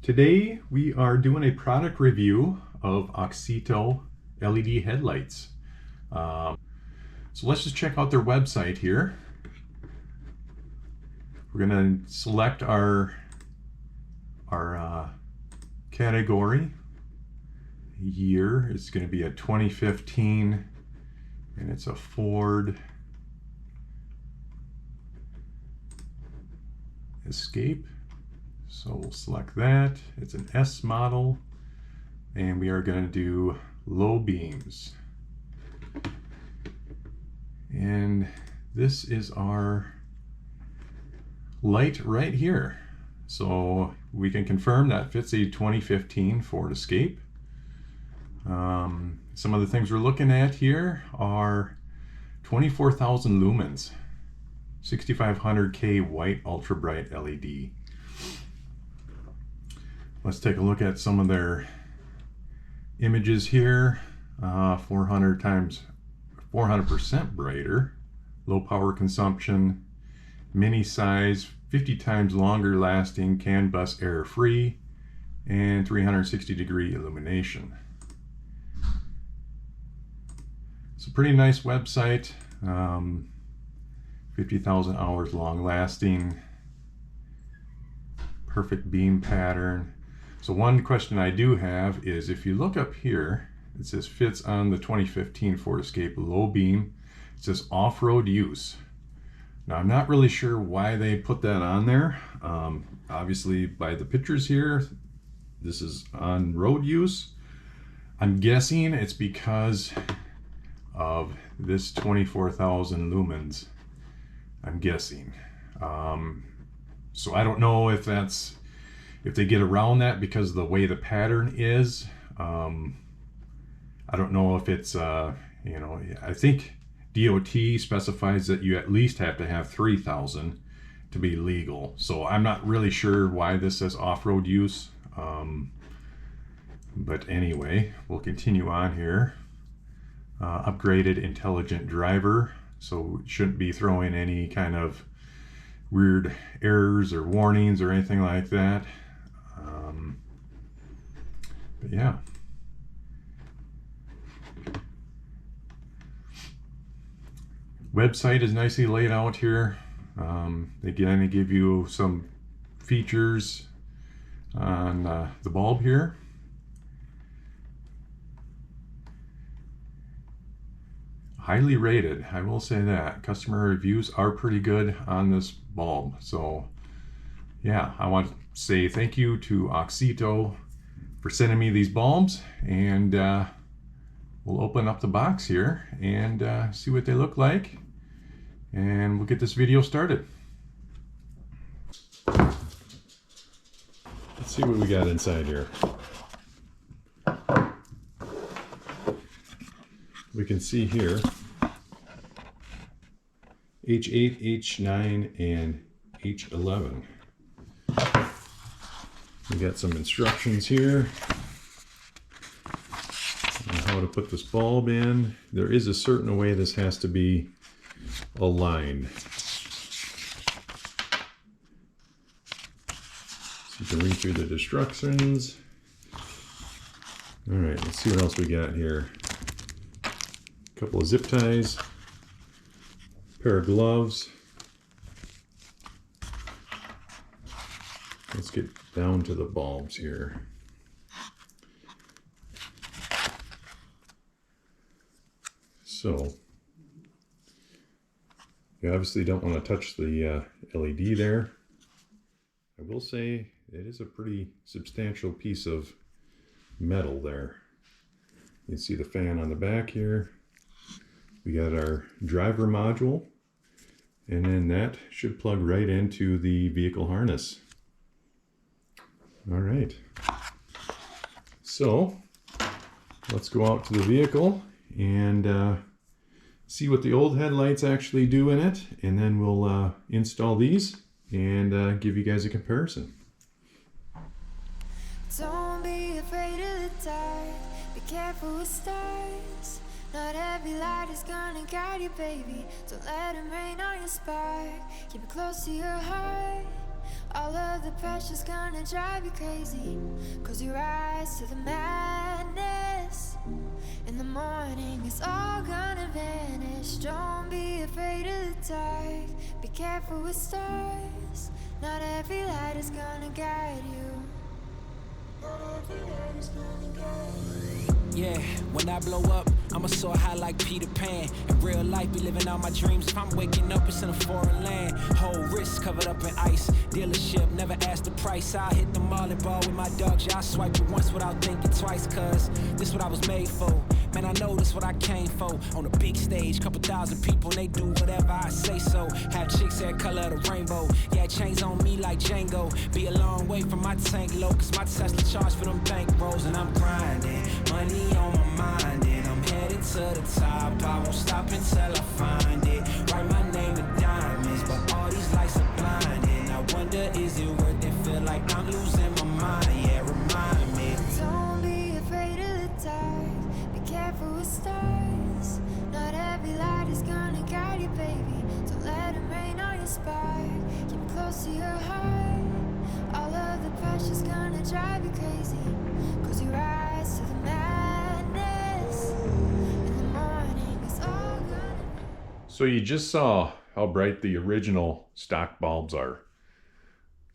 Today we are doing a product review of Auxito LED headlights. So let's just check out their website here. We're going to select our category. Year is going to be a 2015, and it's a Ford Escape. So we'll select that. It's an S model, and we are going to do low beams. And this is our light right here. So we can confirm that fits a 2015 Ford Escape. Some of the things we're looking at here are 24,000 lumens, 6500K white ultra bright LED. Let's take a look at some of their images here. 400% brighter, low power consumption, mini size, 50 times longer lasting, CAN bus error free, and 360-degree illumination. It's a pretty nice website. 50,000 hours long lasting, perfect beam pattern. So one question I do have is, if you look up here, it says fits on the 2015 Ford Escape low beam. It says off-road use. Now I'm not really sure why they put that on there. Obviously by the pictures here, this is on road use. I'm guessing it's because of this 24,000 lumens. I'm guessing. So I don't know if they get around that because of the way the pattern is. I don't know if it's, I think DOT specifies that you at least have to have 3,000 to be legal. So I'm not really sure why this says off-road use. But anyway, we'll continue on here. Upgraded intelligent driver. So it shouldn't be throwing any kind of weird errors or warnings or anything like that. But yeah. Website is nicely laid out here. They kind of give you some features on the bulb here. Highly rated, I will say that. Customer reviews are pretty good on this bulb. So yeah, I want to say thank you to Auxito for sending me these bulbs, and we'll open up the box here and see what they look like, and we'll get this video started. Let's see what we got inside here. We can see here H8, H9, and H11. We got some instructions here on how to put this bulb in. There is a certain way this has to be aligned. So you can read through the instructions. All right, let's see what else we got here. A couple of zip ties, pair of gloves. Let's get down to the bulbs here. So you obviously don't want to touch the LED there. I will say it is a pretty substantial piece of metal there. You can see the fan on the back here. We got our driver module, and then that should plug right into the vehicle harness. All right, so let's go out to the vehicle and see what the old headlights actually do in it, and then we'll install these and give you guys a comparison. Don't be afraid of the dark, be careful with stars. Not every light is gonna guide you, baby. Don't let them rain on your spark. Keep it close to your heart. All of the pressure's gonna drive you crazy. Close your eyes to the madness. In the morning it's all gonna vanish. Don't be afraid of the dark. Be careful with stars. Not every light is gonna guide you. Not every light is gonna guide you. Yeah, when I blow up, I'ma soar high like Peter Pan. In real life, be living out my dreams. If I'm waking up, it's in a foreign land. Whole wrist covered up in ice. Dealership, never asked the price. I hit the mall and ball with my dogs. Yeah, I swipe it once without thinking twice. Cause this what I was made for. Man, I know this what I came for. On a big stage, couple thousand people, and they do whatever I say so. Have chicks every color of the rainbow. Yeah, chains on me like Django. Be a long way from my tank low. Cause my Tesla charge for them bank rolls. And I'm grinding, money on my mind, and I'm headed to the top. I won't stop until I find it. Write my name in diamonds, but all these lights are blinding. I wonder, is it worth it? Feel like I'm losing my mind. Yeah, remind me. Don't be afraid of the dark. Be careful with stars. Not every light is gonna guide you, baby. Don't let them rain on your spark. Keep close to your heart. All of the pressure's gonna drive you crazy. Close your eyes to the madness. In the morning it's all gonna. So you just saw how bright the original stock bulbs are.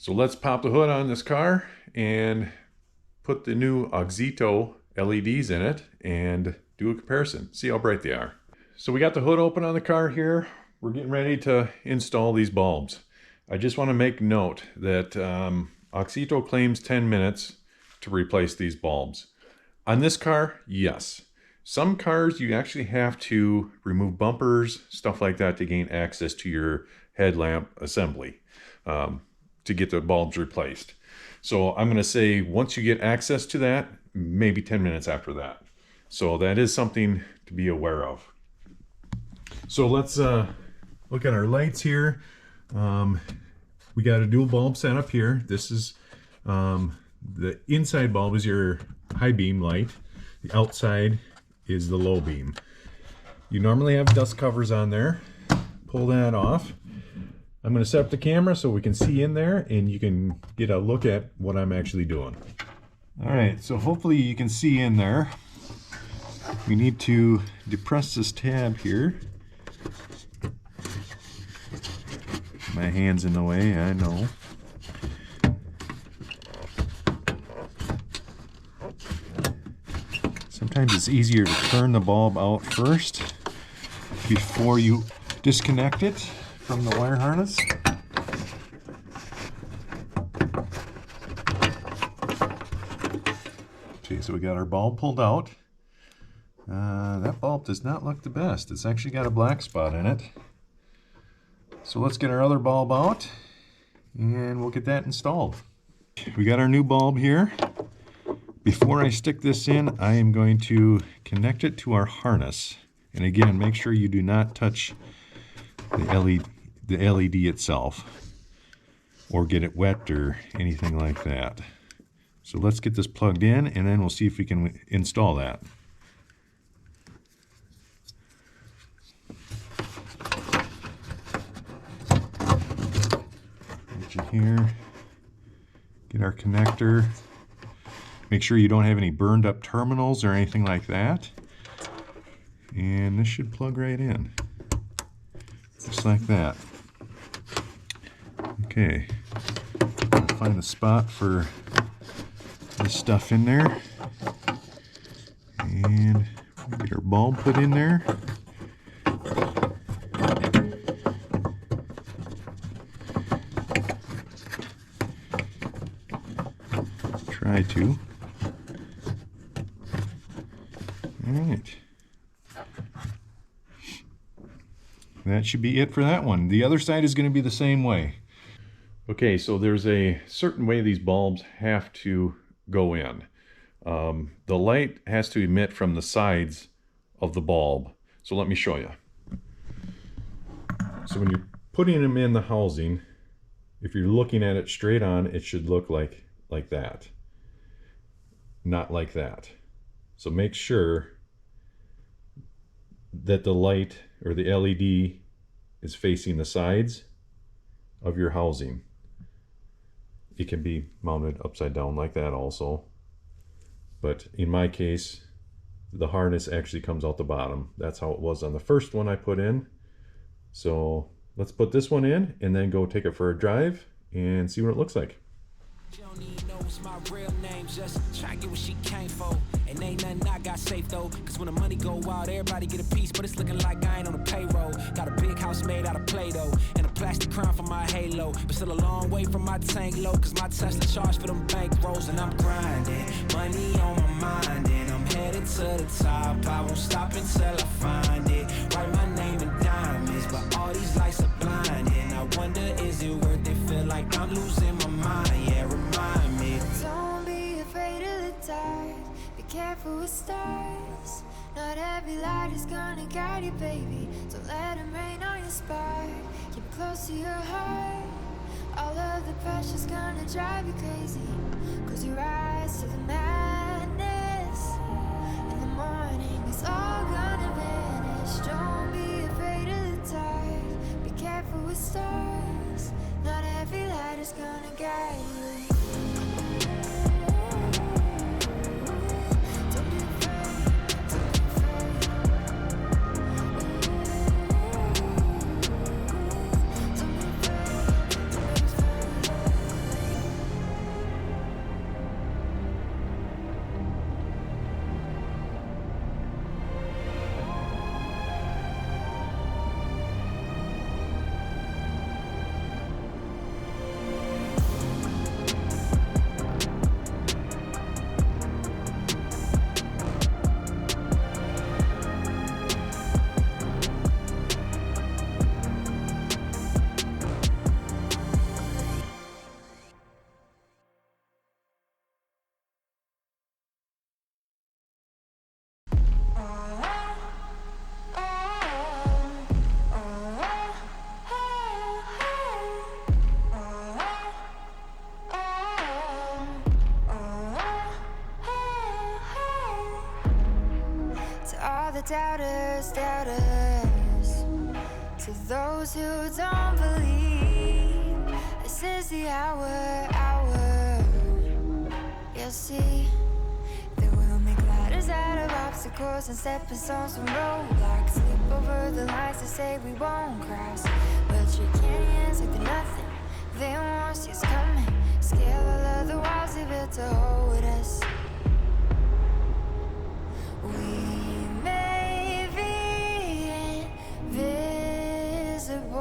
So let's pop the hood on this car and put the new Auxito LEDs in it and do a comparison. See how bright they are. So we got the hood open on the car here. We're getting ready to install these bulbs. I just want to make note that Auxito claims 10 minutes to replace these bulbs. On this car, yes. Some cars you actually have to remove bumpers, stuff like that, to gain access to your headlamp assembly to get the bulbs replaced. So I'm going to say once you get access to that, maybe 10 minutes after that. So that is something to be aware of. So let's look at our lights here. We got a dual bulb setup here. This is the inside bulb is your high beam light. The outside is the low beam. You normally have dust covers on there. Pull that off. I'm going to set up the camera so we can see in there and you can get a look at what I'm actually doing. All right, so hopefully you can see in there. We need to depress this tab here. My hand's in the way, I know. Sometimes it's easier to turn the bulb out first before you disconnect it from the wire harness. Okay, so we got our bulb pulled out. That bulb does not look the best. It's actually got a black spot in it. So let's get our other bulb out and we'll get that installed. We got our new bulb here. Before I stick this in, I am going to connect it to our harness. And again, make sure you do not touch the LED itself or get it wet or anything like that. So let's get this plugged in and then we'll see if we can install that. Here, get our connector. Make sure you don't have any burned up terminals or anything like that. And this should plug right in. Just like that. Okay. Find the spot for this stuff in there. And get our bulb put in there. Try to. All right. That should be it for that one. The other side is going to be the same way. Okay, so there's a certain way these bulbs have to go in. The light has to emit from the sides of the bulb. So let me show you. So when you're putting them in the housing, if you're looking at it straight on, it should look like that. Not like that. So make sure that the light or the LED is facing the sides of your housing. it can be mounted upside down like that also. But in my case, the harness actually comes out the bottom. That's how it was on the first one I put in. So let's put this one in and then go take it for a drive and see what it looks like. She don't even know it's my real name, just try to get what she came for. And ain't nothing I got safe though, cause when the money go out, everybody get a piece, but it's looking like I ain't on the payroll. Got a big house made out of Play-Doh, and a plastic crown for my halo, but still a long way from my tank low, cause my Tesla charged for them bank rolls. And I'm grinding, money on my mind, and I'm headed to the top. I won't stop until I find it, write my name in diamonds, but all these lights are blinding. I wonder, is it worth it? Feel like I'm losing my mind, yeah, remind me. Don't be afraid of the dark. Be careful with stars. Not every light is gonna guide you, baby. So let them rain on your spark. Keep close to your heart. All of the pressure's gonna drive you crazy, cause you rise to the madness. In the morning, it's all gonna vanish. Don't be afraid of the dark. Be careful with stars. Not every light is gonna guide you. Don't be afraid, don't be afraid. Don't be afraid, don't be afraid. To all the doubters, doubters, to those who don't believe, this is the hour, hour. You'll see that we'll make ladders out of obstacles and stepping stones from roadblocks. Slip over the lines to say we won't cross, but your canyons like they're nothing. They won't see us coming. Scale all of the walls they built to hold us. We may be invisible,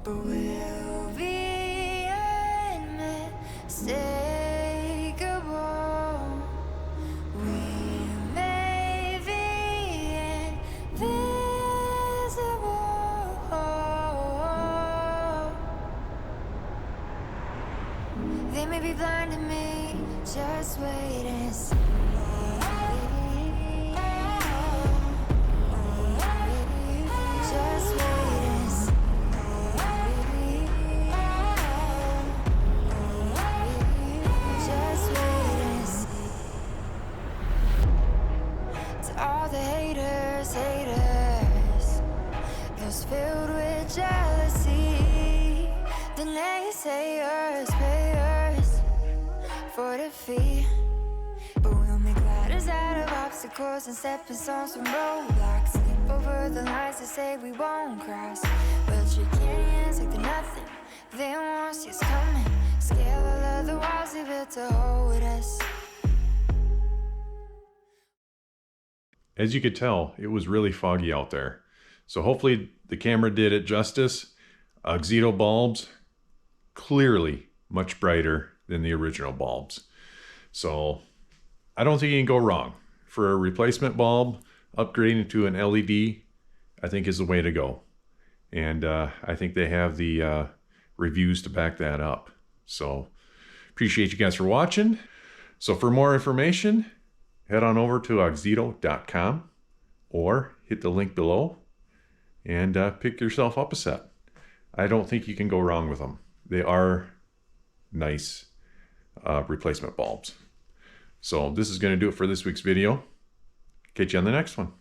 but we'll be unmistakable. We may be invisible. They may be blind to me, just wait and see. Just wait and see. Just wait and see. To all the haters, haters, those filled with jealousy, the naysayers, payers for defeat. But we'll make ladders out of obstacles and stepping stones from roadblocks. Slip over the lines to say we won't cross, but your canyons like they're nothing. They won't see us coming. Scale all of the walls they built to hold us. As you could tell, it was really foggy out there. So hopefully the camera did it justice. Auxito bulbs, clearly much brighter than the original bulbs. So I don't think you can go wrong. For a replacement bulb, upgrading to an LED, I think is the way to go. And I think they have the reviews to back that up. So appreciate you guys for watching. So for more information, head on over to auxito.com or hit the link below and pick yourself up a set. I don't think you can go wrong with them. They are nice replacement bulbs. So this is going to do it for this week's video. Catch you on the next one.